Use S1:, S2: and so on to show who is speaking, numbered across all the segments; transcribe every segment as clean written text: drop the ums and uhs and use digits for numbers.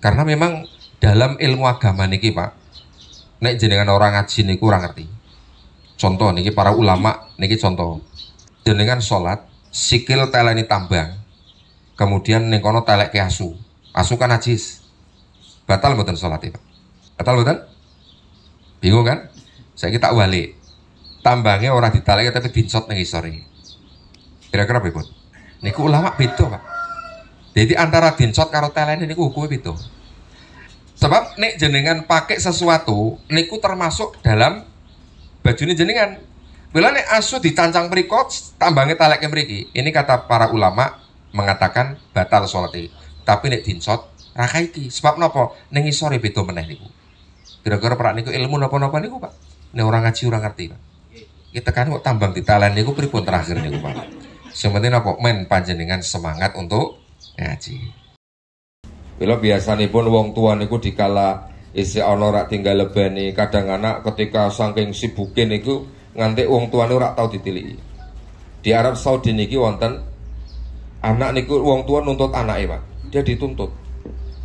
S1: Karena memang dalam ilmu agama niki Pak, nek jenengan orang ngaji niku kurang ngerti. Contoh niki para ulama niki contoh. Jenengan sholat sikil teleni tambang, kemudian ning kono telek ke asu. Asu kan najis. Batal mboten sholat Pak? Batal mboten? Bingung kan? Saya tak walik. Tambangnya orang ditalek tapi dincot ning isore. Kira-kira pripun? Niku ulama beda Pak. Jadi antara dincot karo teleni niku hukumnya beda. Sebab nek jenengan pakai sesuatu niku termasuk dalam bajune jenengan. Bila nek asu dicancang mriko tambangnya taleknya mriki. Ini kata para ulama mengatakan batal sholat iki. Tapi nek dincot ra kaiki. Sebab napa? Ning isore beda meneh niku. Kira-kira perak niku ilmu napa-napa niku Pak. Nek orang ngaji ora ngerti Pak. Kita kan kok tambang ditalen niku pripun terakhir niku Pak. Sing penting napa men panjenengan semangat untuk ngaji. Bila biasanipun wong tua niku dikala isi ana rak tinggal lebani, kadang anak ketika saking sibuke niku nganti wong tuane ora tau ditiliki. Di Arab Saudi niki wonten anak niku wong tua nuntut anake Pak. Dia dituntut.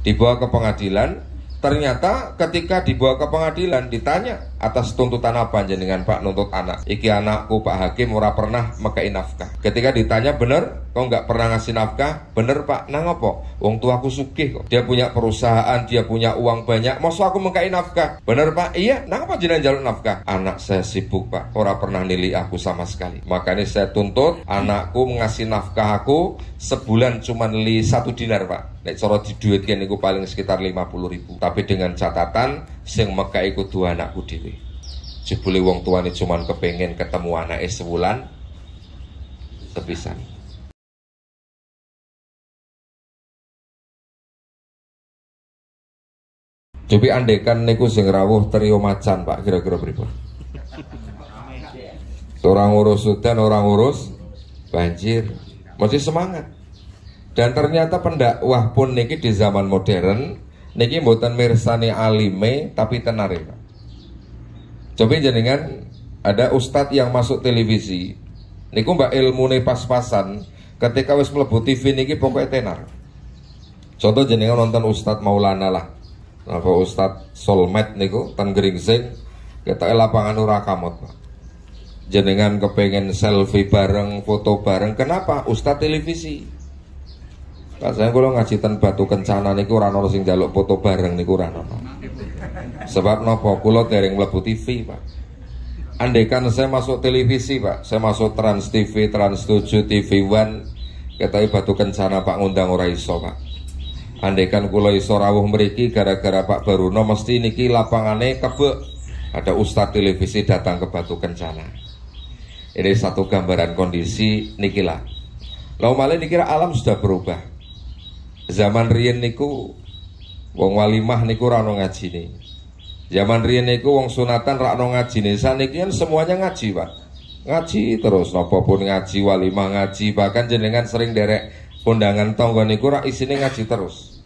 S1: Dibawa ke pengadilan, ternyata ketika dibawa ke pengadilan ditanya atas tuntutan apa jenengan Pak nuntut anak. Iki anakku Pak Hakim ora pernah mekai nafkah. Ketika ditanya bener, kok nggak pernah ngasih nafkah? Bener Pak, nang apa? Wong tuaku sugih kok. Dia punya perusahaan, dia punya uang banyak. Masa aku mekai nafkah? Bener Pak? Iya. Nang apa jenengan jaluk nafkah? Anak saya sibuk Pak, ora pernah nilai aku sama sekali. Makanya saya tuntut anakku ngasih nafkah aku sebulan cuma nilai 1 dinar Pak. Nek cara diduitkan niku paling sekitar 50.000. Tapi dengan catatan sing mekai kudu anakku dhewe. Jebule wong tuane cuman kepengen ketemu anake sebulan sepisan. Cobi andekan niku sing rawuh trio macan Pak, kira-kira pripun? Orang urus udan, orang urus banjir. Masih semangat. Dan ternyata pendakwah pun niki di zaman modern niki mboten mirsani alime tapi tenare Pak. Coba jenengan ada ustadz yang masuk televisi niku mbak ilmune pas-pasan, ketika wis mlebu TV niki pokoknya tenar. Contoh jenengan nonton Ustadz Maulana lah, apa Ustadz Solmed niku ten Gringsing, ketoke lapangan ora kamot Pak. Jenengan kepengen selfie bareng, foto bareng, kenapa? Ustadz televisi. Pak saya kalau ngaji ten Batu Kencana niku ora ono sing njaluk foto bareng niku ora ono. Sebab napa kula dereng mlebu TV Pak. Andaikan saya masuk televisi Pak, saya masuk Trans TV, Trans 7, TV One, ketoke Batu Kencana Pak ngundang ora iso Pak. Andaikan kula iso rawuh mriki gara-gara Pak Baruno mesti niki lapangane kebek. Ada ustadz televisi datang ke Batu Kencana. Ini satu gambaran kondisi nikilah. Lalu malah dikira alam sudah berubah. Zaman riyen niku wong walimah niku ra ono ngajine. Zaman riyen niku wong sunatan ra ono ngajine. Saniki kan semuanya ngaji, Pak. Ngaji terus napa pun ngaji, walimah ngaji, bahkan jenengan sering derek undangan tangga niku ra isine ngaji terus.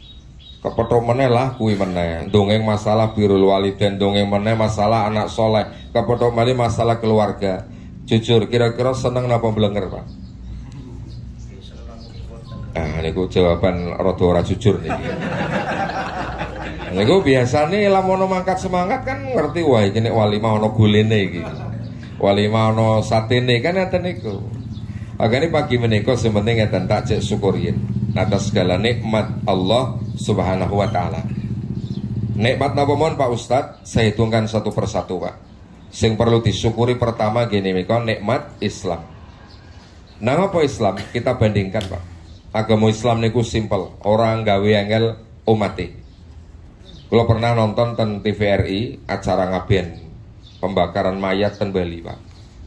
S1: Kepethuk meneh lah kuwi meneh. Dongeng masalah birrul walidain, dongeng meneh masalah anak soleh, kepethuk meneh masalah keluarga. Jujur kira-kira seneng napa blenger, Pak? Niku jawaban rada ora jujur niki. Niku biasane lamun mangkat semangat kan ngerti wae iki nek walimah ana golene iki. Walimah ana satene kan ngeten niku. Makane pagi menika sing penting ngeten tak cek syukurin atas segala nikmat Allah Subhanahu wa taala. Nikmat napa mon Pak Ustad? Saya hitungkan satu persatu, Pak. Sing perlu disyukuri pertama gini menika nikmat Islam. Nang apa Islam? Kita bandingkan, Pak. Agama Islam niku simpel, orang gawe angel umate. Kalau pernah nonton ten TVRI acara ngaben pembakaran mayat ten Bali, Pak.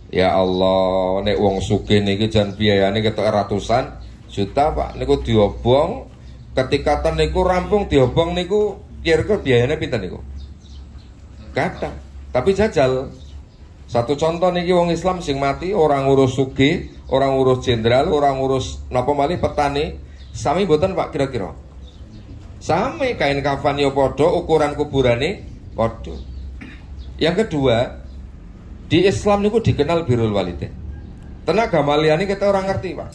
S1: Ya Allah, nek wong sugih niki jan biayane ketok ratusan juta, Pak. Niku diobong, ketika ten niku rampung diobong niku kira-kira biayane pinten niku? Kata, tapi jajal. Satu contoh niki wong Islam sing mati orang ngurus sugih, orang ngurus jenderal, orang ngurus napa malih petani, sami mboten Pak kira-kira? Sami, kain kafan yo padha, ukuran kuburane padha. Yang kedua, di Islam niku dikenal birrul walidain. Tenaga maliani kita orang ngerti, Pak.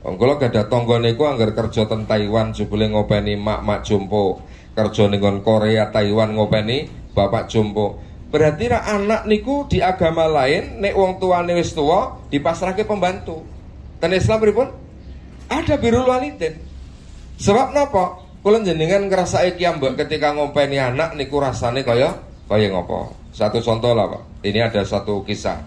S1: Wong kula gadah tangga niku anggar kerja ten Taiwan jebule ngopeni mak-mak jompo. kerja ning Korea, Taiwan ngopeni bapak jompo. Berarti anak niku di agama lain nek wong tuane wis tuwa dipasrahke pembantu. Ten Islam pripun? Ada birrul walidain. Sebab napa? Kula jenengan ngrasake kiambak ketika ngopeni anak niku rasane kaya ngopo. Satu contoh lah Pak. Ini ada satu kisah.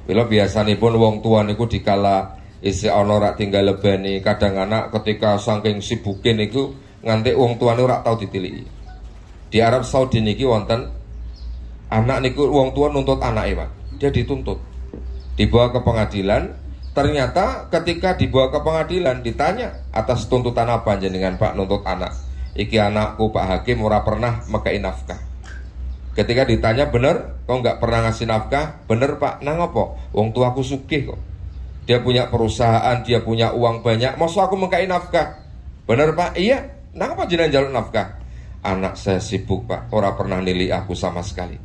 S1: Bila biasanipun wong tua niku dikala isi ana rak tinggal lebani, kadang anak ketika saking sibuke niku nganti wong tuane ora tau ditiliki. Di Arab Saudi niki wonten anak niku wong tua nuntut anake, Pak. Dia dituntut. Dibawa ke pengadilan. Ternyata ketika dibawa ke pengadilan ditanya atas tuntutan apa jenengan Pak nuntut anak. Iki anakku Pak Hakim ora pernah mekai nafkah. Ketika ditanya bener, kok nggak pernah ngasih nafkah? Bener Pak, nang apa? Wong tuaku sugih kok. Dia punya perusahaan, dia punya uang banyak. Masa aku mekai nafkah? Bener Pak, iya. Nang apa jenengan jaluk nafkah? Anak saya sibuk Pak, ora pernah nilai aku sama sekali.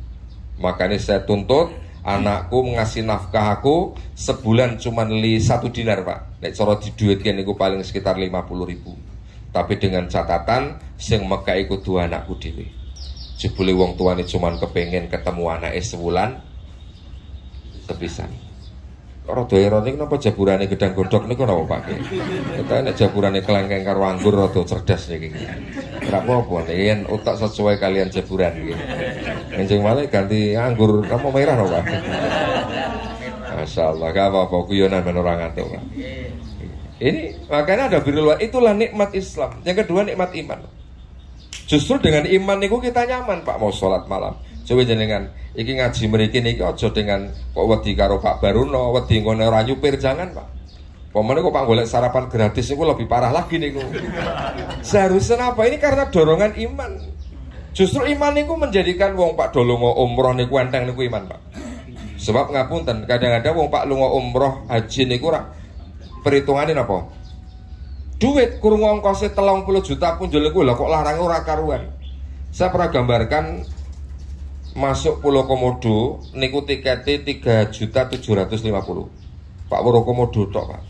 S1: Makanya saya tuntut anakku ngasih nafkah aku sebulan cuma 1 dinar Pak. Nek cara diduitkan niku paling sekitar 50.000. Tapi dengan catatan sing mekai kudu anakku dhewe. Jebule wong tuane cuma kepengen ketemu anake sebulan sepisan. Ora do ironik napa jaburane gedang godhog niku napa Pak? Kita nek jaburane kelengkeng karo anggur rada cerdas niki. Ora apa-apa yen utak sesuai kalian jaburan iki. Enjing malah ganti anggur apa merah no Pak. Masyaallah, gak apa-apa guyonan men ora ngantuk Pak. Ini makanya ada birrul walidain, itulah nikmat Islam. Yang kedua nikmat iman. Justru dengan iman niku kita nyaman Pak mau sholat malam. Coba jenengan iki ngaji mriki niki aja dengan kok wedi karo Pak Baruno, wedi ngene ora nyupir jangan Pak. Pemene kok Pak golek sarapan gratis niku lebih parah lagi niku. Seharusnya apa? Ini karena dorongan iman. Justru iman niku menjadikan wong Pak do lunga umroh niku enteng niku iman Pak. Sebab ngapunten, kadang-kadang wong Pak lunga umroh haji niku ora perhitungane napa? Duit kurung ongkosnya 30 juta pun jual niku lho kok larang ora karuan. Saya pernah gambarkan masuk Pulau Komodo niku tiketnya 3.750.000. Pak Pulau Komodo tok Pak.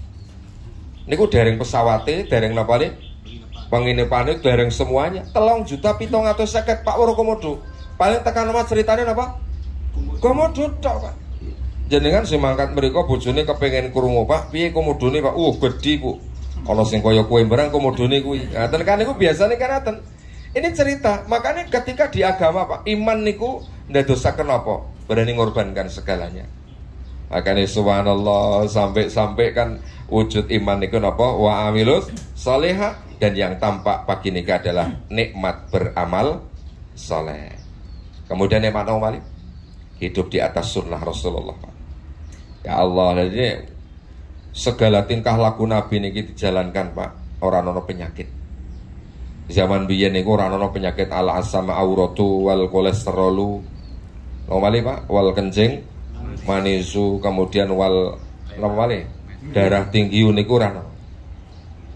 S1: Niku dereng pesawate, dereng napa nih? Penginepane dereng semuanya. 3.750.000 Pak Pulau Komodo. Paling tekan nama ceritanya apa? Komodo tok Pak. Jenengan sing mangkat mriku bojone kepengin krungu Pak, piye komodone Pak? Gedhi Bu. Ana sing kaya kowe barang komodone kuwi. Ngaten kan niku biasane kan ngaten. Ini cerita, makanya ketika di agama Pak, iman niku ndadosaken apa? Berani ngorbankan segalanya. Makanya subhanallah sampai kan wujud iman niku napa? Wa amilus salihah, dan yang tampak pagi niki adalah nikmat beramal saleh. Kemudian nikmat apa lagi? Hidup di atas sunnah Rasulullah Pak. Ya Allah, jadi segala tingkah laku Nabi niki dijalankan Pak, orang ono penyakit. Zaman biyen niku ora ana penyakit al asam auratu wal kolesterolu. Nomale Pak, wal kencing, manisu, kemudian wal napa malih? Darah tinggi niku ora ana.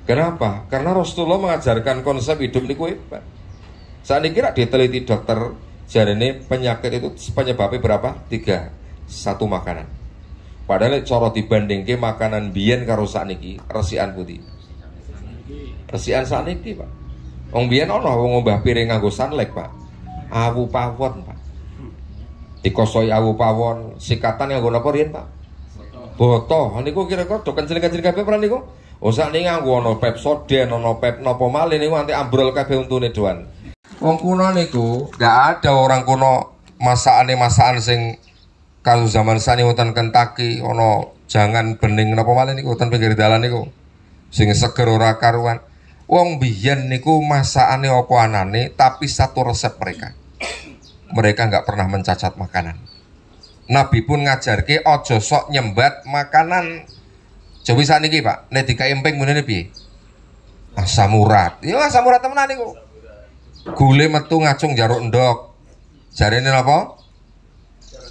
S1: Kenapa? Karena Rasulullah mengajarkan konsep hidup niku hebat. Saat ini kira diteliti dokter, jarene penyakit itu penyebabnya berapa? 3. 1 makanan. Padahal cara dibandingke makanan biyen karo sakniki, resikan putih. Resikan sakniki, Pak. Wong biyen ana wong ngombah piring nganggo sanlek, Pak. Awu pawon, Pak. Dikosoi awu pawon, sikatan nganggo napa riyen, Pak? Boto. Niku kira-kira do kenceng-kenceng kabeh pernah niku. Oh sakniki nganggo ana Pepsodent, ana Pep napa malih niku anti ambrol kabeh untune doan. Wong kuno niku gak ada orang kuno masakan sing kalau zaman sani wonten Kentucky ono jangan bening napa malih niku wonten pinggir dalan niku sing seger ora karuan. Wong biyen niku masakane apa anane tapi satu resep mereka. Mereka nggak pernah mencacat makanan. Nabi pun ngajarke ojo sok nyembat makanan. Coba sakniki Pak, nek dikai emping menene piye? Asam urat. Ya asam urat temenan niku. Gule metu ngacung jaruk endok. Jarene napa?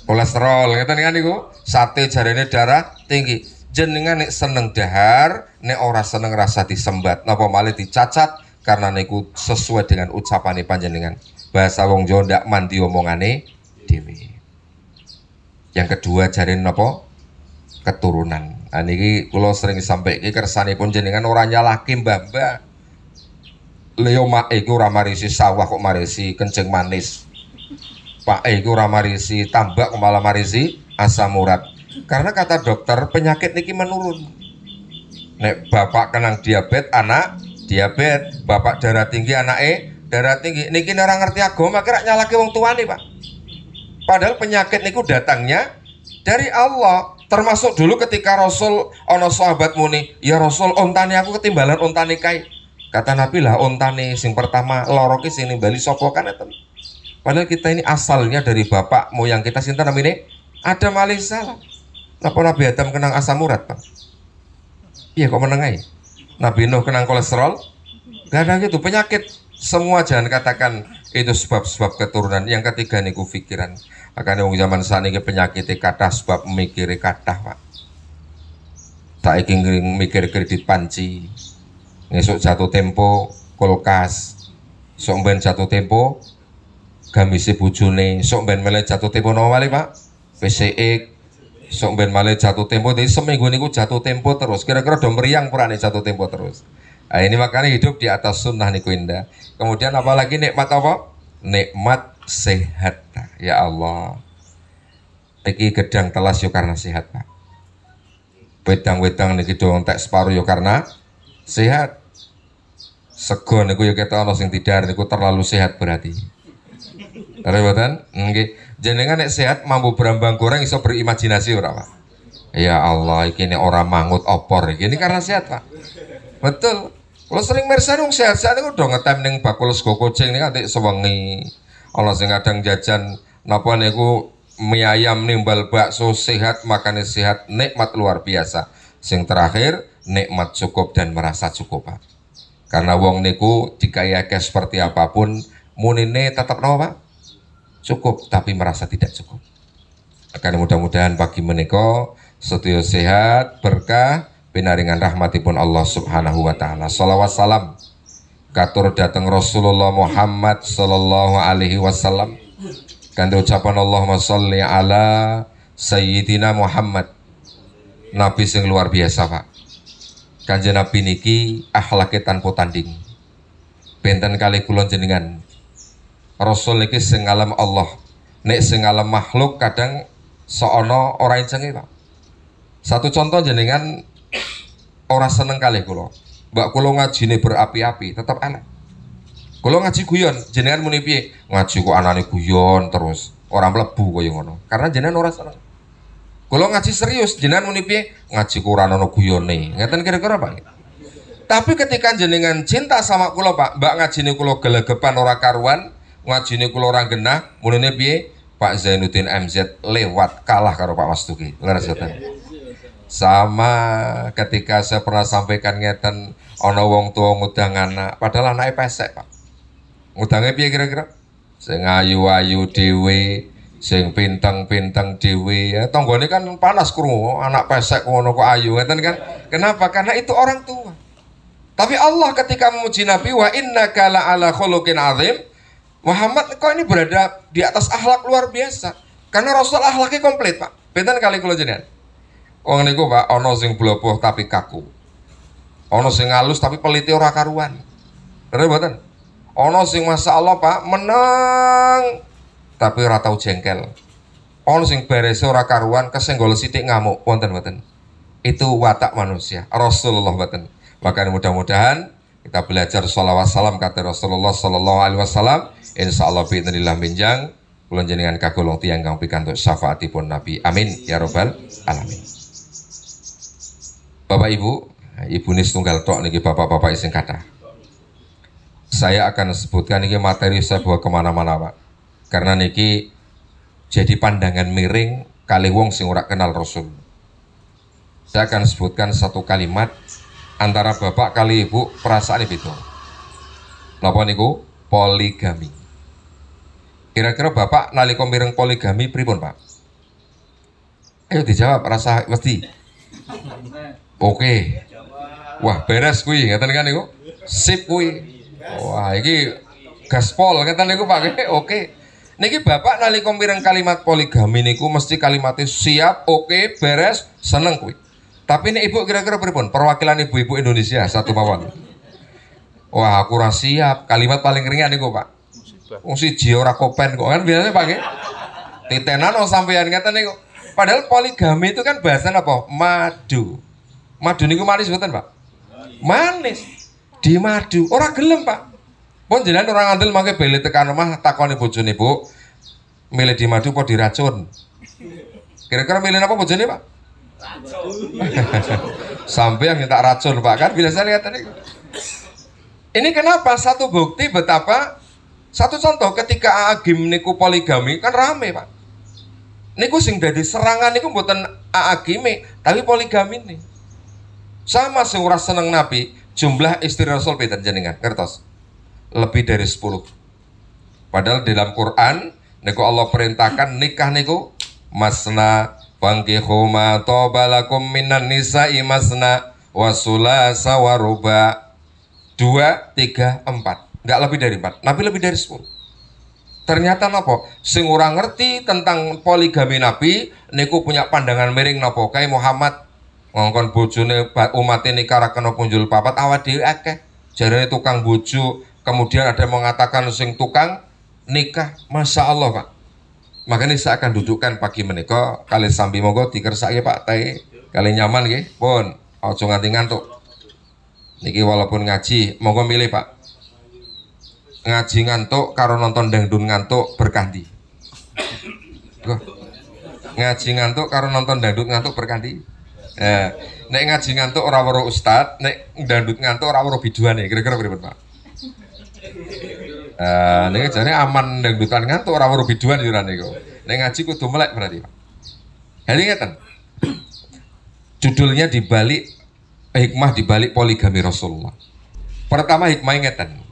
S1: Kolesterol, ngeten kan niku. Sate jarene darah tinggi. Jenengan nek seneng dahar, nek ora seneng rasa disembat, napa malih dicacat karena niku sesuai dengan ucapane panjenengan. Bahasa wong Jawa ndak mandi omongane dhewe. Yang kedua jarene napa? Keturunan. Nah niki kula sering sampaikan kersanipun jenengan ora nyalahke mbah-mbah. Leo mak iku ora marisi sawah kok marisi kencing manis. Pak iku ora marisi tambak kok malah marisi asam urat. Karena kata dokter penyakit niki menurun. Nek bapak kenang diabetes, anak diabetes, bapak darah tinggi, anake darah tinggi. Niki ora ngerti agama kira nyalake wong tuane, Pak. Padahal penyakit niku datangnya dari Allah. Termasuk dulu ketika Rasul ono sahabat muni, "Ya Rasul, ontane aku ketimbalan ontane kae." Kata Nabi lah, ontane sing pertama loro ki sing nimbali sapa kan eten. Padahal kita ini asalnya dari bapak moyang kita sinten namine? Adam alaihissalam. Napa Nabi Adam kenang asam urat, Pak? Iya kok meneng ae. Nabi Nuh kenang kolesterol? Gak ada gitu, penyakit. Semua jangan katakan itu sebab-sebab keturunan. Yang ketiga niku pikiran. Makanya wong zaman sakniki penyakit kathah sebab mikire kathah, Pak. Saiki mikir kredit panci. Ngesuk jatuh tempo kulkas. Sok ben jatuh tempo gamise bojone. Sok ben mele jatuh tempo napa malih, Pak? PCX. Sok ben malih jatuh tempo. Jadi seminggu niku jatuh tempo terus. Kira-kira do meriang purane jatuh tempo terus. Nah, ini makanya hidup di atas sunnah niku indah. Kemudian apalagi nikmat apa? Nikmat sehat. Ya Allah. Niki gedang telas yo karena sehat, Pak. Wedang-wedang niki do entek separuh yo karena sehat. Sego niku yo ketok ana sing tidar niku terlalu sehat berarti. Rebutan? Nggih. Jenengan nek sehat mampu berambang goreng iso berimajinasi ora, Pak? Ya Allah, iki nek ora mangut opor iki. Ini karena sehat, Pak. Betul. Kalau sering mirsani wong sehat-sehat niku do ngetem ning bakul sego kucing niku antik sewengi. Ana sing kadang jajan napa niku mie ayam nimbal bakso sehat, makane sehat, nikmat luar biasa. Sing terakhir, nikmat cukup dan merasa cukup, Pak. Karena wong niku dikayake seperti apapun, munine tetap napa, Pak? Cukup, tapi merasa tidak cukup. Akan mudah-mudahan pagi menika sedaya sehat, berkah, pinaringan rahmatipun Allah Subhanahu wa taala. Shalawat salam katur dateng Rasulullah Muhammad sallallahu alaihi wasallam. Kanthi ucapan Allahumma sholli ala Sayyidina Muhammad. Nabi sing luar biasa, Pak. Kanjeng Nabi niki akhlake tanpa tanding. Benten kali kula jenengan. Rasul niki sing alam Allah. Nek sing alam makhluk kadang seono ora encenge, Pak. Satu contoh jenengan ora seneng kali kula. Mbak kula ngajine berapi-api, tetap elek. Kula ngaji guyon, jenengan muni piye? Ngaji kok anane guyon terus, ora mlebu kaya ngono. Karena jenengan ora seneng. Kula ngaji serius, jenengan muni piye? Ngaji ku ora ono guyone. Ngeten kira-kira, Pak. Tapi ketika jenengan cinta sama kula, Pak, mbak ngajine kula gelegepan ora karuan, ngajine kula ora genah, munine piye? Pak Zainuddin MZ lewat kalah karo Pak Mastuki. Leres boten? Sama ketika saya pernah sampaikan ngeten ana wong tua ngudang anak, padahal anake pesek, Pak. Ngudangnya piye kira-kira? Sing ayu-ayu dhewe, sing pinteng-pinteng dhewe. Ya tanggane kan panas krungu, anak pesek ngono kok ayu, ngeten kan? Kenapa? Karena itu orang tua. Tapi Allah ketika memuji Nabi, wa innaka la'ala khuluqin azim. Muhammad kok ini berada di atas akhlak luar biasa. Karena Rasul akhlaknya komplit, Pak. Benten kali kula jenengan. Wong niku, Pak, ana sing bloboh tapi kaku. Ana sing halus tapi pelite ora karuan. Bener mboten? Ana sing masyaallah, Pak, meneng tapi ora tau jengkel. Ana sing berese ora karuan, kesenggol sithik ngamuk. Wonten mboten? Itu watak manusia. Rasulullah mboten. Maka mudah-mudahan kita belajar sholawat salam kata Rasulullah sallallahu alaihi wasallam. Insyaallah biidznillah minjang kula jenengan kagolong tiyang kang pikantuk syafaatipun Nabi. Amin ya rabbal alamin. Bapak Ibu, Ibu nis tunggal tok niki bapak-bapak sing kathah. Saya akan sebutkan niki materi saya bawa kemana-mana, Pak. Karena niki jadi pandangan miring kali wong sing ora kenal Rasul. Saya akan sebutkan satu kalimat antara bapak kali ibu perasaan itu. Napa niku? Poligami. Kira-kira bapak nalika mireng poligami pripun, Pak? Ayo dijawab, rasa mesti. Oke. Wah, beres kuwi, ngeten kan niku? Sip kuwi. Wah, iki gaspol ngeten niku Pak. Oke. Niki bapak nalika mireng kalimat poligami niku mesti kalimatnya siap, oke, beres, seneng kuwi. Tapi nek ibu kira-kira pripun? Perwakilan ibu-ibu Indonesia satu mawon. Wah, aku ora siap. Kalimat paling ringan niku, Pak. Wong siji ora kopen kok kan biasanya Pak nggih. Titenan wong sampeyan ngeten niku. Padahal poligami itu kan bahasan apa? Madu. Madu niku manis mboten, Pak? Manis. Di madu. Ora gelem, Pak. Pun jenengan orang ngandel mangke beli tekan omah takoni bojone, Bu. Milih di madu apa diracun? Kira-kira milih apa bojone, Pak? Sampai yang minta racun, Pak, kan biasa lihat tadi. Ini kenapa? Satu bukti betapa, satu contoh ketika Agim niku poligami kan rame, Pak. Niku sing dadi serangan niku mboten Agime, tapi poligami nih. Sama sing ora seneng Nabi, jumlah istri Rasul pinten jenengan? Kertos. Lebih dari 10. Padahal dalam Quran niku Allah perintahkan nikah niku masna fankihu ma tobalakum minan nisa'i masna wa sulasa wa ruba. 2, 3, 4. Enggak lebih dari 4. Nabi lebih dari 10. Ternyata napa? Sing ora ngerti tentang poligami Nabi niku punya pandangan miring napa? Kayak Muhammad ngongkon bojone umat ini kara kena punjul papat awak dhewe akeh. Jarane tukang bojo, kemudian ada yang mengatakan sing tukang nikah. Masya Allah, Pak. Makanya saya akan dudukkan pagi menika kali sambil monggo dikersake Pak teh kali nyaman nggih. Pun aja nganti ngantuk. Niki walaupun ngaji, monggo milih Pak. Ngaji ngantuk karo nonton dangdut ngantuk berkanti. Ngaji ngantuk karo nonton dangdut ngantuk berkanti. Nek ngaji ngantuk ora weruh ustad, nek dangdut ngantuk ora weruh biduane. Kira-kira pripun, Pak? Niki jane aman dangdutan ngantuk ora weruh biduan yo niku. Nek ngaji kudu melek berarti, Pak. Hari ngeten. Judulnya dibalik hikmah dibalik poligami Rasulullah. Pertama hikmahnya ngeten.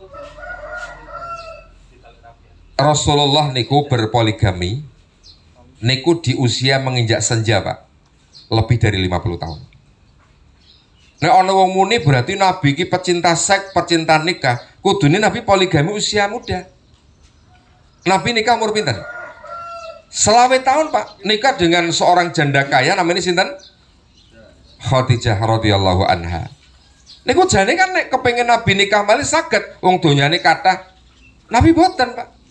S1: Rasulullah niku berpoligami niku di usia menginjak senja, Pak. Lebih dari 50 tahun. Nek ana wong muni berarti Nabi ki pecinta seks, pecinta nikah. Kudune Nabi poligami usia muda. Nabi nikah umur pinten? 20 tahun, Pak. Nikah dengan seorang janda kaya namanya sinten? Khadijah radhiyallahu anha. Niku jane kan nek kepengin Nabi nikah malih saged wong donyane kathah. Nabi boten, Pak.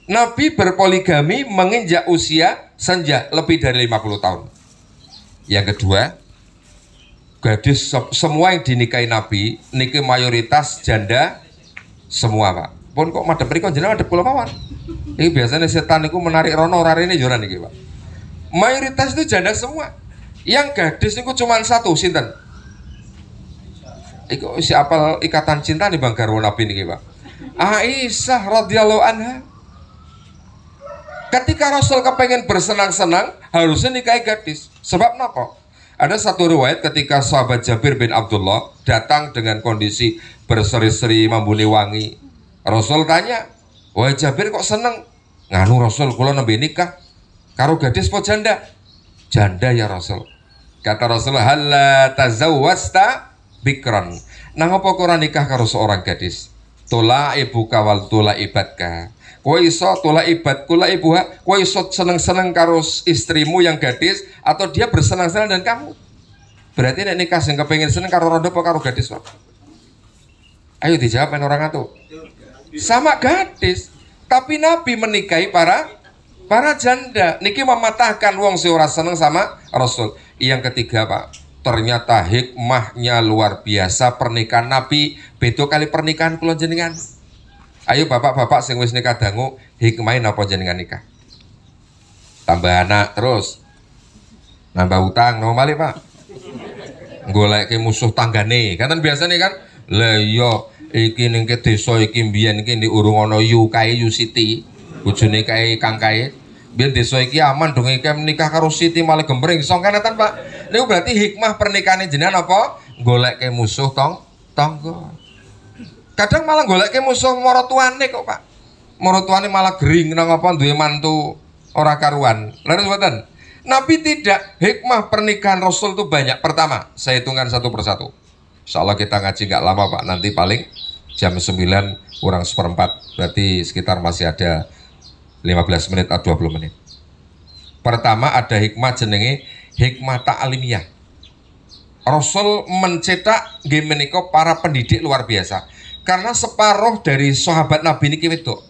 S1: Nabi berpoligami menginjak usia senja lebih dari 50 tahun. Yang kedua, gadis semua yang dinikahi Nabi niki mayoritas janda semua, Pak. Pun kok madhep mriko jenengan madhep kula mawon. Iki biasanya setan niku menarik rono ora rene yo niki, Pak. Mayoritas itu janda semua. Yang gadis niku cuma satu, sinten? Iku si apal ikatan cinta nih Bang garwa Nabi niki, Pak. Aisyah radhiyallahu anha. Ketika Rasul kepengen bersenang-senang, harusnya nikahi gadis. Sebab kenapa? Ada satu riwayat ketika sahabat Jabir bin Abdullah datang dengan kondisi berseri-seri membuni wangi. Rasul tanya, "Wahai Jabir kok seneng?" "Nganu Rasul, kula nembe nikah karo gadis po janda?" "Janda ya Rasul." Kata Rasul, "Halla tazawwasta bikran." Nang apa kok ora nikah karo seorang gadis? Tula ibuka wal tula ibadka. Kowe iso tula ibad kula ibuha, kowe iso seneng-seneng karo istrimu yang gadis atau dia bersenang-senang dengan kamu. Berarti nek nikah sing kepengin seneng karo rondo apa karo gadis, Pak? Ayo dijawab men orang atu. Sama gadis. Tapi Nabi menikahi para janda. Niki mematahkan wong sing ora seneng sama Rasul. Yang ketiga, Pak, ternyata hikmahnya luar biasa pernikahan Nabi beda kali pernikahan kula jenengan. Ayo bapak-bapak sing wis nikah dangu, hikmahin apa jenengan nikah? Tambah anak terus. Nambah utang, no malih, Pak. Goleke musuh tanggane. Kan biasane kan, "Lah iya iki ning ke desa iki mbiyen iki urung ana yu kae yu Siti, bojone kae Kang kae. Biyen desa iki aman dong iki menikah karo Siti malah gembreng." Songkanetan, Pak. Niku berarti hikmah pernikahan jenengan apa? Goleke musuh tangga. Kadang malah goleke musuh maratuane kok, Pak. Maratuane malah gering nang apa duwe mantu ora karuan. Leres mboten? Nabi tidak. Hikmah pernikahan Rasul itu banyak. Pertama, saya hitungkan satu persatu. Insyaallah kita ngaji nggak lama, Pak. Nanti paling jam 9 kurang seperempat. Berarti sekitar masih ada 15 menit atau 20 menit. Pertama ada hikmah jenenge hikmah ta'limiyah. Rasul mencetak nggih menika para pendidik luar biasa. Karena separuh dari sahabat Nabi niki wedok.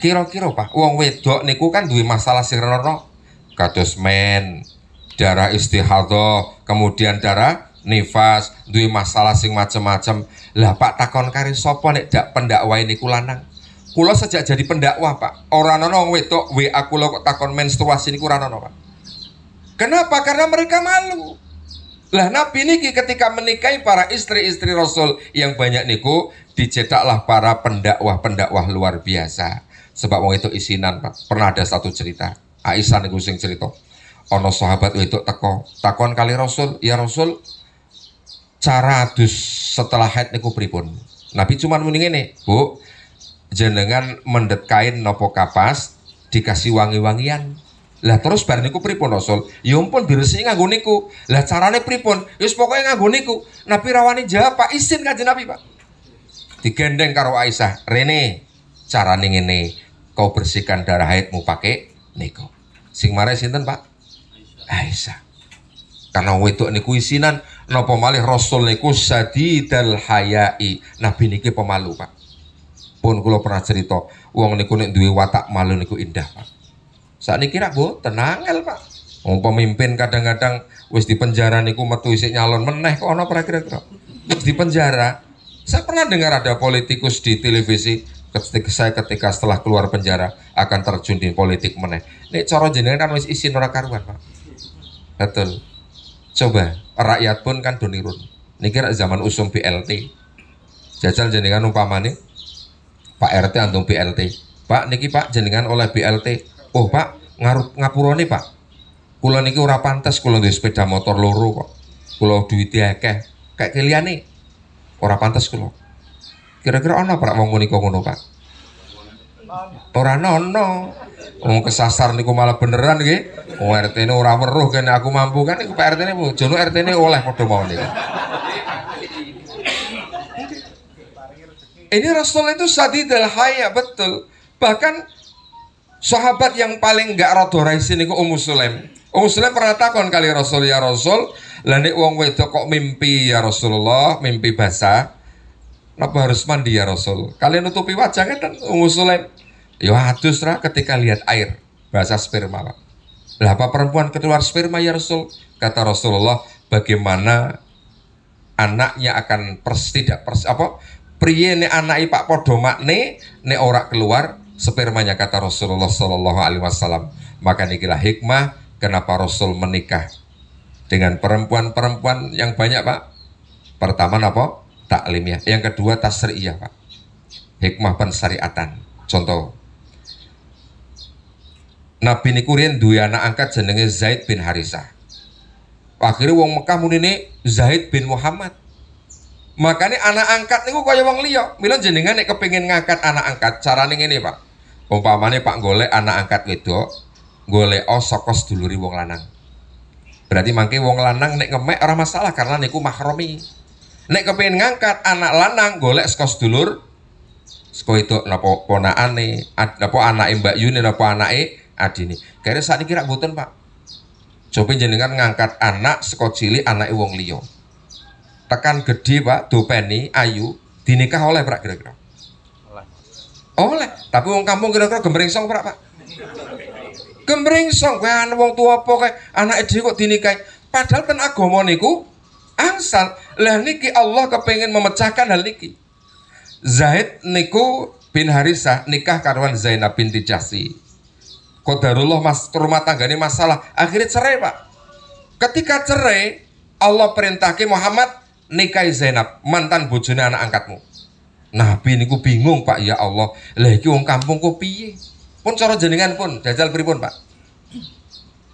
S1: Kira-kira Pak, wong wedok niku kan duwe masalah sing rono kados men, darah istihadhah, kemudian darah nifas, duwe masalah sing macem-macem. Lah Pak takon kari sapa nek dak pendakwah niku lanang? Kula sejak jadi pendakwah Pak, ora ana wong wedok WA kula kok takon menstruasi niku ora ana Pak. Kenapa? Karena mereka malu. Lah Nabi niki ketika menikahi para istri-istri Rasul yang banyak niku dicetaklah para pendakwah-pendakwah luar biasa. Sebab wong itu isinan Pak. Pernah ada satu cerita. Aisyah niku sing cerita. Ono sahabat wedok teko, takon kali Rasul, "Ya Rasul, cara adus setelah haid niku pripun?" Nabi cuman muni ngene, "Bu, jenengan mendet kain nopo kapas dikasih wangi-wangian." Lah terus bar niku pripun Rasul? Ya ampun diresiki nganggo niku. Lah carane pripun? Wis pokoke nganggo niku. Nabi rawani jawab, "Pak, izin Kanjeng Nabi, Pak." Digendeng karo Aisyah, "Rene, carane ngene. Kau bersihkan darah haidmu pakai niku." Sing mare sinten, Pak? Aisyah. Karena wedok niku isinan napa malih Rasul niku sadidal hayai. Nabi niki pemalu, Pak. Pun kula pernah cerita, wong niku nek duwe watak malu niku indah, Pak. Saat ini kira bu tenang el Pak. Wong pemimpin kadang-kadang wis di penjara niku metu isik nyalon meneh kok ana kira-kira. Wis di penjara. Saya pernah dengar ada politikus di televisi ketika setelah keluar penjara akan terjun di politik meneh. Nek cara jenengan kan wis isin ora karuan Pak. Betul. Coba rakyat pun kan do nirun. Niki zaman usum BLT. Jajal jenengan umpamane Pak RT antung BLT. Pak niki Pak jenengan oleh BLT. Oh Pak, ngapurane Pak. Kula niki ora pantes kula duwe sepeda motor loro kok. Kula duwite akeh. Kayak keliyane ora pantes kula. Kira-kira ana Pak wong menika ngono Pak? Ora ono. Wong kesasar niku malah beneran nggih. Wong RT-ne ora weruh kene aku mampu kan niku Pak RT-ne jono RT-ne oleh padha mawon niku. Ini Rasul itu sadidal haya betul. Bahkan sahabat yang paling enggak rada raisin niku Ummu Sulaim. Ummu Sulaim pernah takon kali Rasul, "Ya Rasul, lah nek wong wedok kok mimpi ya Rasulullah, mimpi basah, napa harus mandi ya Rasul?" Kalian nutupi wajah kan Ummu Sulaim. Ya adus ra ketika lihat air, basah sperma, Pak. Lah apa perempuan keluar sperma ya Rasul? Kata Rasulullah, bagaimana anaknya akan priye nek anake Pak padha makne nek ora keluar spermanya, kata Rasulullah Sallallahu Alaihi Wasallam. Maka inilah hikmah kenapa Rasul menikah dengan perempuan-perempuan yang banyak Pak. Pertama apa? Taklimiyah. Yang kedua tasriyah Pak. Hikmah pensyariatan. Contoh, Nabi niku riyen duwe anak angkat jenenge Zaid bin Harisah. Akhirnya wong Mekah munine Zaid bin Muhammad. Makanya anak angkat niku kaya wong liya. Mila jenengan nek kepengin ngangkat anak angkat, carane ngene, Pak. Umpamane Pak golek anak angkat wedok, golek saka seduluri wong lanang. Berarti mangke wong lanang nek ngemek ora masalah karena niku mahromi. Nek kepengin ngangkat anak lanang golek saka sedulur, saka wedok napa ponakane, napa anake Mbak Yuni napa anake adine. Kare sakniki rak mboten, Pak. Coba jenengan ngangkat anak saka cilik anake wong liya. Tekan gede Pak, dopeni ayu, dinikah oleh Pak kira-kira? Oleh. Tapi wong kampung kira-kira gembringsong Pak. Gembringsong, kowe ana wong tuwa apa kae anake dhewe kok dinikahi. Padahal ten agama niku angsal. Lah niki Allah kepengin memecahkan hal niki. Zaid niku bin Harisah nikah karuan Zainab binti Jahsy. Qadarullah rumah tanggane masalah, akhirnya cerai Pak. Ketika cerai, Allah perintahke Muhammad nikahi Zainab, mantan bojone anak angkatmu. Nabi niku bingung Pak, ya Allah, lah iki wong kampung kok piye? Pun cara jenengan pun jajal pripun Pak?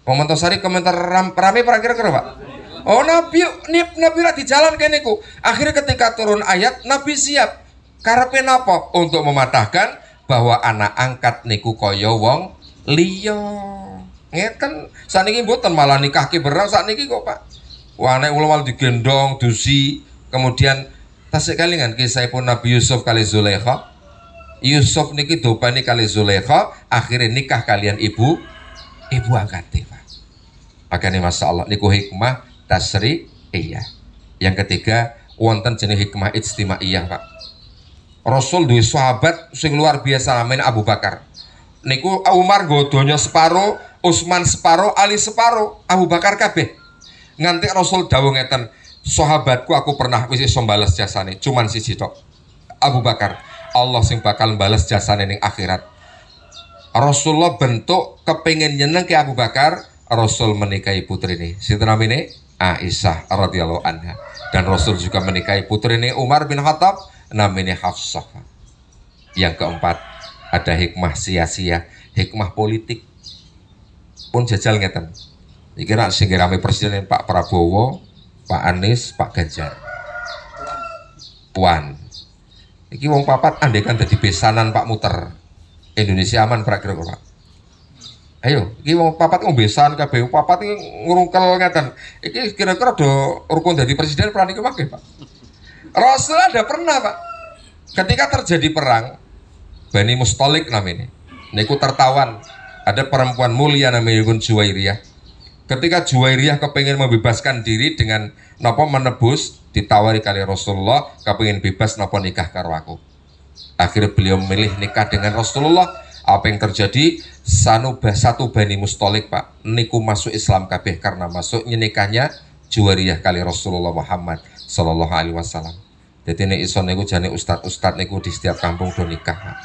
S1: Komentar komentar rame kira-kira Pak. Oh Nabi ra di jalan kene niku. Akhirnya ketika turun ayat, Nabi siap. Karepe napa? Untuk mematahkan bahwa anak angkat niku kaya wong liya. Ngeten, sakniki mboten malah nikahke berang sakniki kok Pak. Wah nek ulama digendong, dusi, kemudian tasik kalingan kisah pun Nabi Yusuf kali Zulaikha. Yusuf niki dopani kali Zulaikha, akhirnya nikah kalian ibu angkate Pak. Makanya Masya Allah niku hikmah tasri'iyah. Yang ketiga wonten jenis hikmah ijtimaiyah Pak. Rasul duwe sahabat sing luar biasa namanya Abu Bakar. Niku Umar nggo donya separo, Utsman separo, Ali separo, Abu Bakar kabeh. Nganti Rasul dawuh ngeten, sahabatku aku pernah wis iso bales jasane, cuman siji tok. Abu Bakar, Allah sing bakal bales jasane ning akhirat. Rasulullah bentuk kepengin nyeneng ke Abu Bakar, Rasul menikahi putrine. Sinten namine? Aisyah radhiyallahu anha. Dan Rasul juga menikahi putrine Umar bin Khattab namanya Hafsah. Yang keempat, ada hikmah sia-sia, hikmah politik. Pun jajal ngeten. Iki rak sing rame presiden Pak Prabowo, Pak Anies, Pak Ganjar. Puan. Iki wong papat andekan dadi besanan Pak Muter. Indonesia aman kira-kira Pak. Ayo, iki wong papat wong besan kabeh papat iki ngrungkel ngeten. Iki kira-kira do rukun dadi presiden peran iki wae, Pak. Rasul ada pernah, Pak. Ketika terjadi perang Bani Mustalik namanya. Niku tertawan. Ada perempuan mulia namanya Juwairiyah. Ketika Juwairiyah kepingin membebaskan diri dengan napa menebus, ditawari kali Rasulullah kepingin bebas napa nikah karo aku. Akhirnya beliau memilih nikah dengan Rasulullah. Apa yang terjadi? Satu Bani Mustalik, Pak, niku masuk Islam kabeh karena masuknya nikahnya Juwairiyah kali Rasulullah Muhammad sallallahu alaihi wasallam. Jadi nek iso niku jane ustad niku di setiap kampung do nikah, Pak.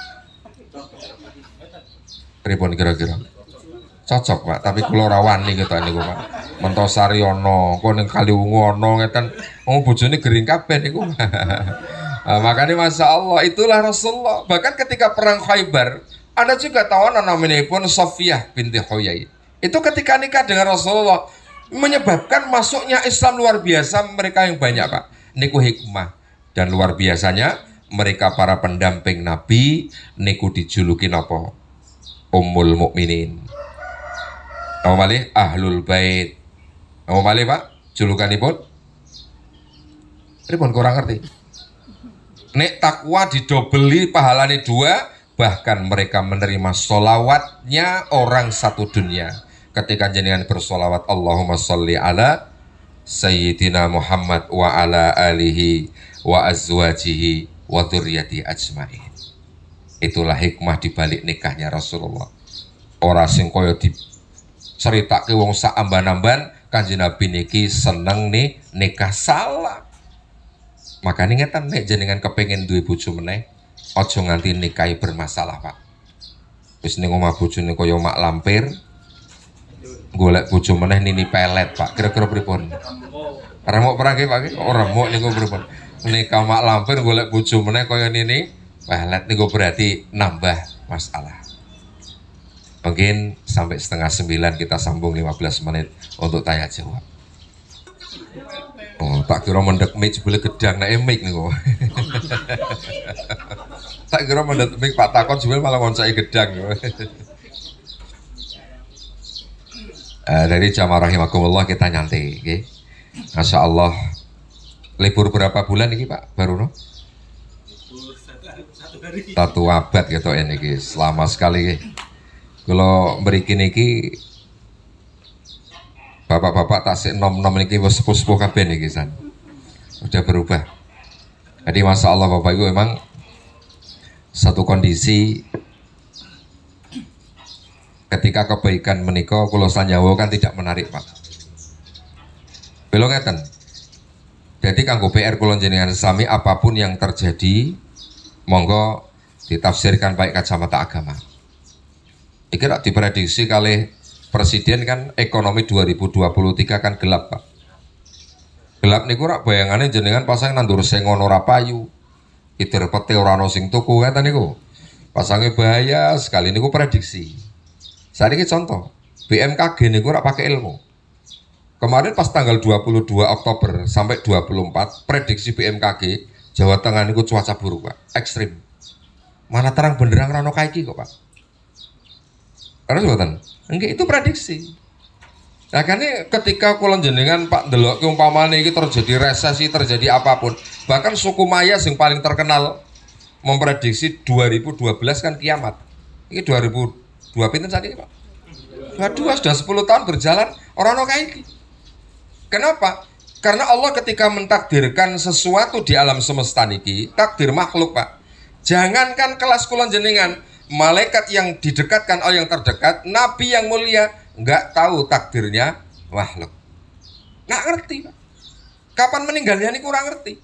S1: Pripun kira-kira? Cocok, Pak, tapi kula ora wani ketok niku, Pak. Mentosari ana, kok ning Kaliwungu ana ngeten, wong bojone gering kabeh niku. Makanya Masya Allah, itulah Rasulullah. Bahkan ketika perang Khaybar, ada juga tawanan namanya pun Sofiyah binti Huyai. Itu ketika nikah dengan Rasulullah menyebabkan masuknya Islam luar biasa mereka yang banyak, Pak. Niku hikmah. Dan luar biasanya mereka para pendamping Nabi niku dijuluki apa? Ummul Mukminin. Apa malih? Ahlul Bait. Apa malih, Pak? Julukanipun? Pripun kurang ngerti? Nek takwa didobeli pahalane 2, bahkan mereka menerima solawatnya orang satu dunia. Ketika jenengan bersolawat Allahumma sholli ala Sayyidina Muhammad wa ala alihi wa azwajihi wa dzurriyyati ajmain. Itulah hikmah dibalik nikahnya Rasulullah. Ora sing kaya diceritake wong sak amban-amban, Kanjeng Nabi niki seneng nih nikah salah. Makanya ngeten nek jenengan kepengin duwe bojo meneh, aja nganti nikahi bermasalah, Pak. Wis ning omah bojone kaya mak lampir, golek bojo meneh nini pelet, Pak. Kira-kira pripun? Remuk perang iki, Pak. Ora remuk niku pripun? Nikah mak lampir golek bojo meneh kaya nini pelet niku berarti nambah masalah. Mungkin sampai 8:30 kita sambung 15 menit untuk tanya jawab. Oh, tak kira mendek mic boleh gedang nek mic niku. Tak kira mendek mic Pak takon jebul malah ngoncaki gedang. Dari jamaah rahimakumullah kita nyantai, okay? Masya Allah. Libur berapa bulan ini, Pak? Baru no? Libur 1 abad gitu ini, selama sekali. Kalau berikin ini bapak-bapak tasik nom-nom ini sepuh-sepuh kabeh nih kisan. Udah berubah. Jadi Masya Allah Bapak Ibu memang satu kondisi ketika kebaikan menikah kula sanyawa kan tidak menarik, Pak. Belum ngeten. Jadi kanggo PR kula jenengan sami apapun yang terjadi monggo ditafsirkan baik kacamata agama. Iki rak diprediksi kali Presiden kan ekonomi 2023 kan gelap, Pak. Gelap niku rak bayangannya jenengan pasang nandur sengon ora payu. Itu repete ora ono sing tuku ngeten niku. Pasangnya bahaya sekali niku prediksi. Saat ini contoh, BMKG niku rak pakai ilmu. Kemarin pas tanggal 22 Oktober sampai 24 prediksi BMKG Jawa Tengah niku cuaca buruk, Pak, ekstrim. Mana terang benderang rano kaiki kok, Pak. Karena sebatan, enggak itu prediksi. Nah, karena ketika kulon jenengan Pak delok keumpamane iki terjadi resesi, terjadi apapun, bahkan suku Maya yang paling terkenal memprediksi 2012 kan kiamat. Ini 2002 pinten saat ini, Pak? 22 sudah 10 tahun berjalan orang kayak gitu. Kenapa? Karena Allah ketika mentakdirkan sesuatu di alam semesta niki, takdir makhluk, Pak. Jangankan kelas kula jenengan, malaikat yang didekatkan oleh yang terdekat, nabi yang mulia nggak tahu takdirnya makhluk. Nggak ngerti, Pak. Kapan meninggalnya ini kurang ngerti.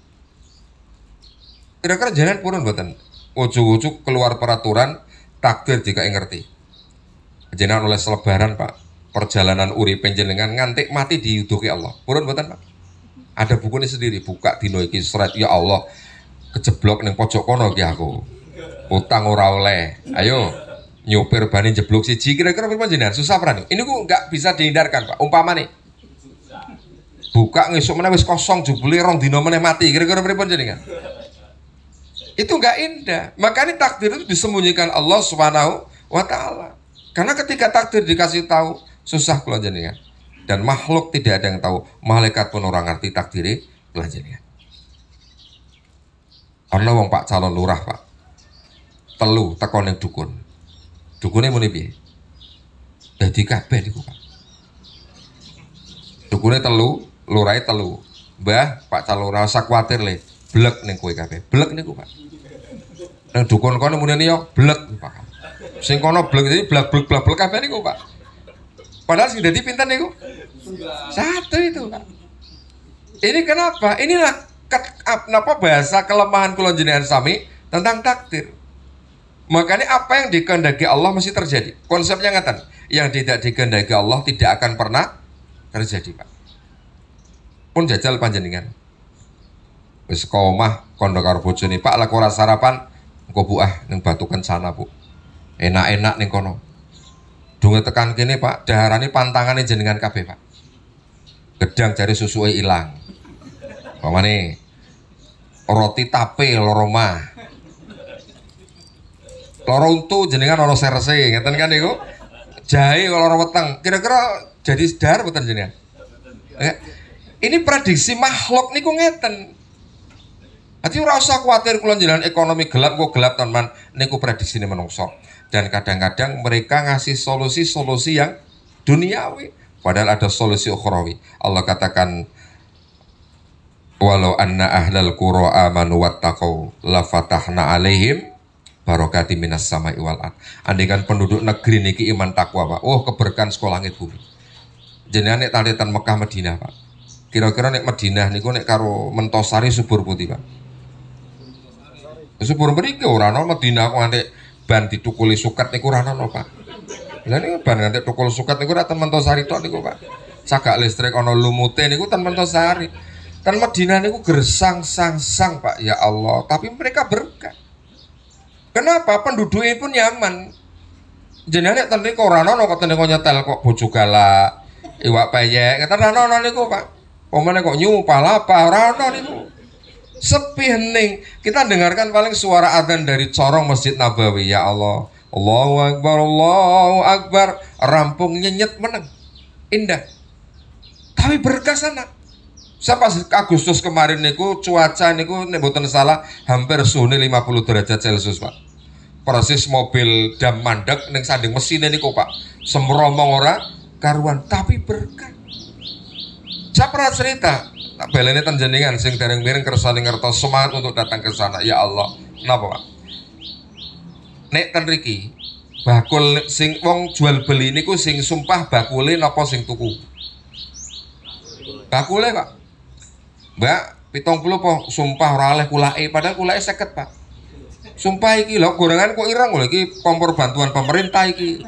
S1: Kira-kira jenengan purun mboten? Ujuk-ujuk keluar peraturan takdir jika ngerti. Jenengan oleh selebaran, Pak. Perjalanan urip panjenengan ngantik mati diuduki Allah. Purun mboten, Pak? Ada bukunya sendiri, buka dino iki seret, ya Allah. Kejeblok ning pojok kono ki aku. Utang ora oleh. Ayo nyupir bani jeblok siji, kira-kira pripun jenengan? Susah peran. Ini ku nggak bisa dihindarkan, Pak. Umpama nih. Buka ngesuk meneh wis kosong jebule rong dina meneh mati, kira-kira pripun jenengan? Itu nggak indah. Makanya takdir itu disembunyikan Allah Subhanahu wa taala. Karena ketika takdir dikasih tahu, susah kula jenengan. Dan makhluk tidak ada yang tahu, malaikat pun orang ngerti takdiri kula jenengan. Karena wong Pak calon lurah, Pak. Telu teko ning dukun. Dukune muni piye? Dadi kabeh niku, Pak. Dukune telu, lurahe telu. Mbah, Pak calon lurah usah kuwatir le. Blek ning kowe kabeh. Blek niku, Pak. Nang dukun kono muni yo blek, Pak. Sing kono blek iki blek kabeh niku, Pak. Padahal sing dadi pinten niku? Satu itu, Pak. Ini kenapa? Inilah kenapa bahasa kelemahan kula jenengan sami tentang takdir. Makanya apa yang dikehendaki Allah mesti terjadi. Konsepnya ngatan, yang tidak dikehendaki Allah tidak akan pernah terjadi, Pak. Pun jajal panjenengan. Wis saka omah kondo karo bojone, Pak lek ora sarapan engko Bu ning Batu Kencana, Bu. Enak-enak ning kono. Dunge tekan kene, Pak, daharane pantangane jenengan kabeh, Pak. Gedang jari susuke ilang. Pamane roti tape loro mah. Loro untu jenengan loro serse, ngeten kan niku. Jahe loro weteng. Kira-kira jadi sedar mboten jenengan? Ini prediksi makhluk niku ngeten. Ati ora usah kuwatir kula jenengan ekonomi gelap kok gelap teman niku prediksine menungso. Dan kadang-kadang mereka ngasih solusi-solusi yang duniawi, padahal ada solusi ukhrawi. Allah katakan walau anna ahlal qura amanu wattaqau la fatahna alaihim barokati minas sama'i wal ard. Andaikan penduduk negeri niki iman takwa, Pak. Oh, keberkahan sekolah langit bumi. Jenengan nek talitan Mekah Madinah, Pak. Kira-kira nek Madinah niku nek karo Mentosari subur putih, Pak. Subur mriki ora ana Madinah kok nganti ban ditukuli suket niku ora ana, Pak. Lah niku ban nganti tukul suket niku ora ten Mentosari tok niku, Pak. Sagak listrik ana lumute niku ten Mentosari. Kan Madinah niku gersang sang Pak, ya Allah. Tapi mereka berkah. Kenapa? Penduduknya pun nyaman. Jenengan nek ten niku ora ana kok ten niku nyetel kok bojo galak, iwak peyek, ngeten ora ana niku, Pak. Pomane kok nyumpah apa ora ana niku. Sepi hening. Kita dengarkan paling suara adzan dari corong Masjid Nabawi, ya Allah. Allahu Akbar, Allahu Akbar. Rampung nyenyet meneng. Indah. Tapi berkah sana. Saya pas Agustus kemarin niku cuaca niku nek mboten salah hampir suhunya 50 derajat Celcius, Pak. Persis mobil dam mandek ning sanding mesin niku, Pak. Semromong ora karuan, tapi berkah. Saya pernah cerita, tak belene tenjenengan sing dereng miring kersane ngertos semangat untuk datang ke sana. Ya Allah, napa, Pak? Nek ten riki bakul sing wong jual beli niku sing sumpah bakule napa sing tuku? Bakule, Pak. Mbak, 70 po sumpah ora oleh kulake, padahal kulake 50, Pak. Sumpah iki lho gorengan kok ireng lho iki kompor bantuan pemerintah iki.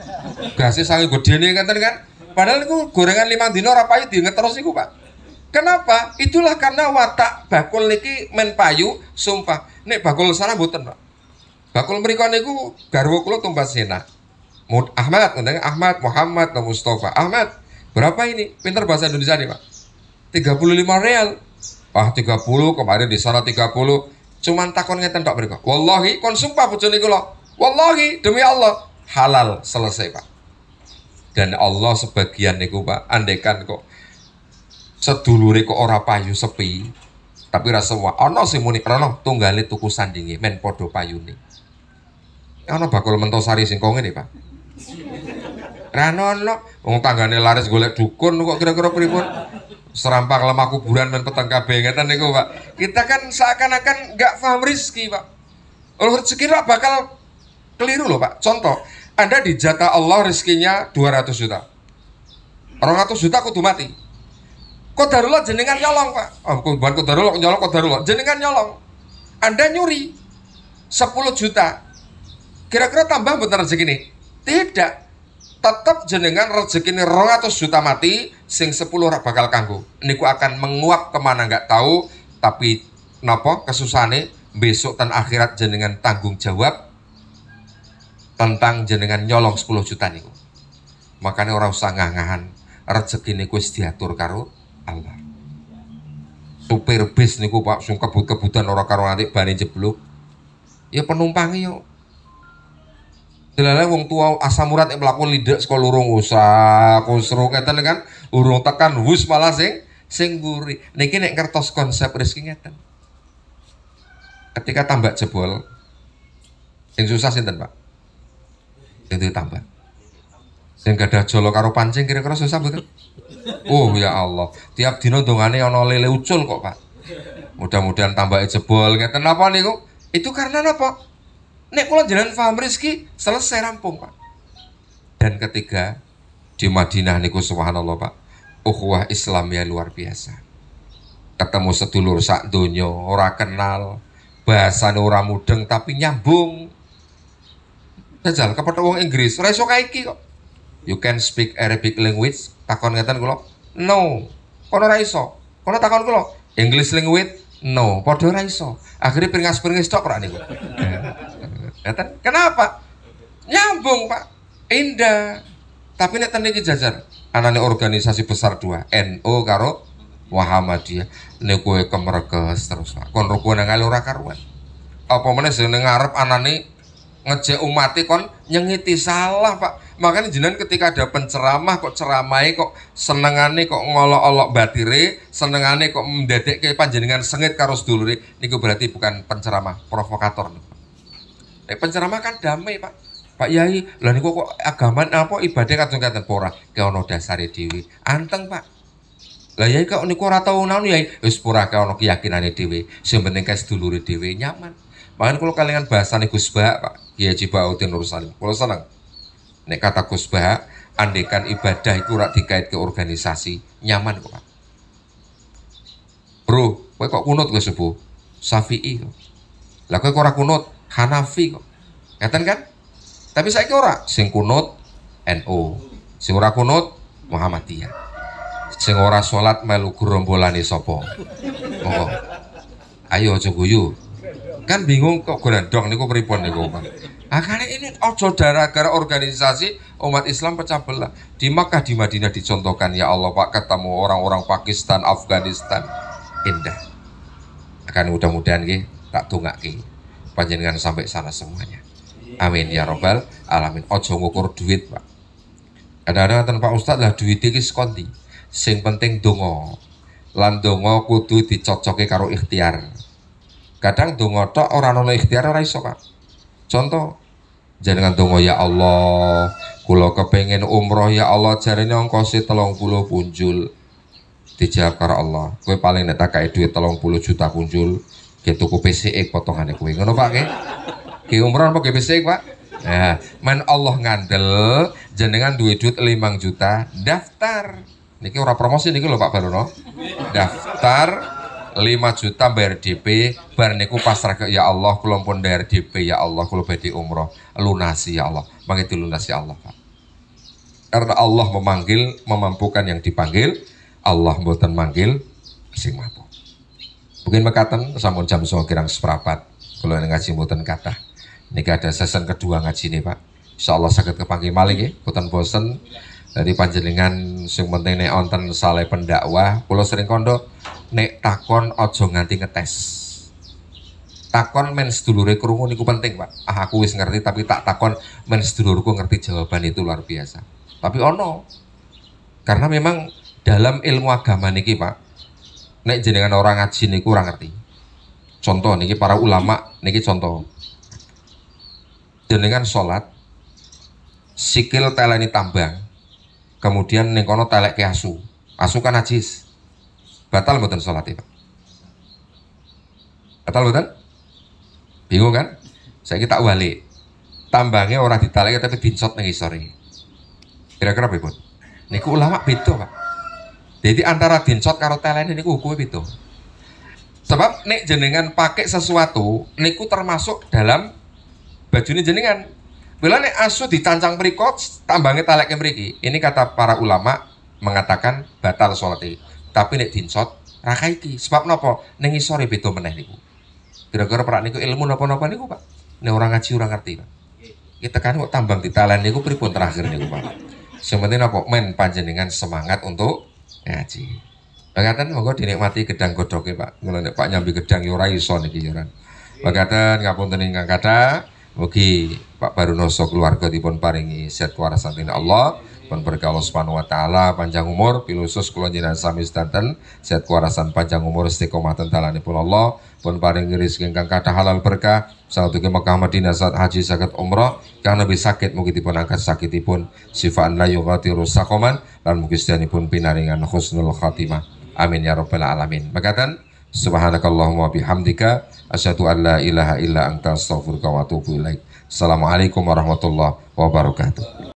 S1: Gase sange gedene ngeten kan. Padahal niku gorengan 5 dina ora payu diinget terus niku, Pak. Kenapa? Itulah karena watak bakul niki men payu sumpah. Nek bakul sana mboten, Pak. Bakul mriku niku garwa kula tumbas Sena. Ahmad, Ahmad, Muhammad, Mustafa. Ahmad, berapa ini? Pinter bahasa Indonesia nih, Pak. 35 real. Wah, 30 kemarin di sana 30. Cuman takon ngeten tok mriku. Wallahi kon sumpah bojone kula. Wallahi demi Allah halal selesai, Pak. Dan Allah sebagian niku, Pak, andekan kok sedulure kok ora payu sepi, tapi ra semua. Ana sing muni rono tunggale tuku sandinge men padha payune. Ana bakul Mentosari sing kok ngene, Pak. Ra ono wong tanggane laris golek dukun kok kira-kira pripun? Serampak lemah kuburan men peteng kabeh ngeten niku, Pak. Kita kan seakan-akan enggak paham rezeki, Pak. Rezeki rak bakal keliru loh Pak. Contoh, Anda dijatah Allah rezekinya 200 juta. 200 juta kudu mati. Qadarullah jenengan nyolong Pak. Oh, bukan qadarullah, nyolong qadarullah. Jenengan nyolong. Anda nyuri 10 juta. Kira-kira tambah bener rezeki ini? Tidak. Tetap jenengan rezeki ini 200 juta mati, sing 10 rak bakal kanggo. Niku akan menguap kemana nggak tahu, tapi napa kesusahane besok dan akhirat jenengan tanggung jawab tentang jenengan nyolong 10 juta niku. Makanya orang usah ngahan rezeki niku wis diatur karo Allah. Supir bis niku Pak sing kebut-kebutan ora karo nanti bani jeblok. Ya penumpangnya yo. Delala wong tua asam urat yang melakukan lidak sekolah urung usah kusro ngeten kan urung tekan wus malah sing gurih. Niki nek ngertos konsep rezeki ngeten. Ketika tambak jebol sing susah sinten Pak? Sing ditambah. Sing gadah jolo karo pancing kira-kira susah mboten? Oh ya Allah, tiap dino dongane ana lele ucul kok Pak. Mudah-mudahan tambake jebol ngeten napa niku? Itu karena napa? Nek kula jenengan paham rezeki selesai rampung Pak. Dan ketiga di Madinah niku subhanallah Pak. Ukhuwah Islam ya luar biasa. Ketemu sedulur sak donya ora kenal, bahasane ora mudeng tapi nyambung. Jajal kepethuk wong Inggris, ora iso kae iki kok. You can speak Arabic language? Takon ngeten kula. No. Kono ora iso. Kono takon kula. English language? No. Padha ora iso. Akhire pringas-pringis tok ora niku. Kenapa? Nyambung Pak, indah. Tapi nek ten iki jajar, anane organisasi besar dua, NU karo Muhammadiyah. Niku kemerges terus Pak. Kon rukun nang ora karuan. Apa meneh sing ngarep anane ngejek umate kon nyengiti salah Pak. Makanya jenengan ketika ada penceramah kok ceramai kok senengane kok ngolok-olok batire, senengane kok mendadekke panjenengan sengit karo sedulure, niku berarti bukan penceramah, provokator. Penceramah kan damai Pak. Pak Yai, lah niku kok agama apa ibadah kadang-kadang ora ke ono dasare dhewe. Anteng Pak. Lah Yai kok niku ora tau naon Yai, wis ora ke ono keyakinane dhewe. Sing penting kae sedulure dhewe nyaman. Makanya kalau kalian bahasane Gus Bah Pak, Kiai Haji Bautin Nur Salim. Kula seneng. Nek kata Gus Bah, andekan ibadah iku ora dikait ke organisasi, nyaman kok Pak. Bro, kowe kok kunut kowe subuh? Syafi'i kok. Lah kowe ora kunut Hanafi kok. Ngeten kan? Tapi saiki ora sing kunut NU, sing ora kunut Muhammadiyah. Sing ora salat melu gerombolane sapa? Monggo. Ayo aja guyu. Kan bingung kok grandong niku pripun niku, Pak. Akhirnya ini ojo gara-gara organisasi umat Islam pecah belah. Di Makkah di Madinah dicontohkan ya Allah Pak, ketemu orang-orang Pakistan, Afghanistan. Indah. Akan mudah-mudahan nggih tak tungake panjenengan sampai sana semuanya. Amin ya robbal alamin. Ojo ngukur duit Pak. Kadang-kadang Pak Ustadz lah duit iki sekondi. Sing penting donga. Lan donga kudu dicocoke karo ikhtiar. Kadang donga tok ora ana ikhtiar ora iso Pak. Contoh jenengan donga ya Allah, kula kepengin umroh ya Allah jarene ongkose 30 punjul. Dijawab karo Allah. Kowe paling nek tak kae duit 30 juta punjul. Ki tuku PCX potongane kowe. Ngono Pak nggih. Ki umroh apa ki PCX Pak? Nah, men Allah ngandel jenengan duwe duit 5 juta, daftar. Niki ora promosi niki lho Pak Barono. Daftar 5 juta bayar DP, bar niku pasrah ke ya Allah kula pun bayar DP ya Allah kula badhe umroh. Lunasi ya Allah. Mangke dilunasi Allah Pak. Karena Allah memanggil, memampukan yang dipanggil, Allah mboten manggil sing mampu. Mungkin mekaten sampun jam 9 kirang seprapat. Kula ngaji mboten kathah. Niki ada season kedua ngaji nih Pak. Insyaallah saged kepanggih malih nggih, mboten bosen. Dari panjenengan sing penting nek wonten saleh pendakwah, kula sering kandha nek takon aja nganti ngetes. Takon men sedulure krungu niku penting Pak. Ah aku wis ngerti tapi tak takon men sedulurku ngerti jawaban itu luar biasa. Tapi ono. Karena memang dalam ilmu agama niki Pak, nek jenengan orang ngaji niku ora ngerti. Contoh niki para ulama niki contoh. Jenengan sholat sikil teleni tambang. Kemudian ning kono teleke asu. Asu kan najis. Batal mboten salate, Pak? Batal mboten? Bingung kan? Saiki tak walik. Tambangnya ora ditalek tapi dincot ning isore. Kira-kira pripun? Niku ulama beda, Pak. Jadi antara dincot karo telene niku hukumnya beda. Sebab nek jenengan pakai sesuatu niku termasuk dalam bajune jenengan. Bila nek asu dicancang mriko tambangnya taleknya mriki. Ini kata para ulama mengatakan batal salate. Tapi nek dincot ra kaiki. Sebab napa? Ning isore beda meneh niku. Kira-kira prak niku ilmu napa-napa niku, Pak. Nek orang ngaji ora ngerti, Pak. Kita kan kok tambang ditalen niku pripun terakhir niku, Pak. Sing penting napa men panjenengan semangat untuk ngaji. Makaten monggo dinikmati gedang godhoke, Pak. Ngono nek Pak nyambi gedang yo ora iso niki yo ora. Makaten ngapunten ingkang kathah. Mugi Pak Barunoso keluarga dipun paringi sehat warasan dening Allah, pun berkah Allah Subhanahu wa taala, panjang umur, pilusus kula jenengan sami sedanten, sehat warasan panjang umur istiqomah tentalanipun Allah, pun paringi rezeki ingkang kathah halal berkah, saatuke Mekah Madinah saat haji saged umrah, kang nabi sakit mugi dipun angkat sakitipun, sifaan la yughatiru saqaman, lan mugi sedanipun pinaringan husnul khatimah. Amin ya rabbal alamin. Makaten subhanakallahumma bihamdika asyhadu an la ilaha illa anta astaghfiruka wa atubu ilaik. Assalamualaikum warahmatullahi wabarakatuh.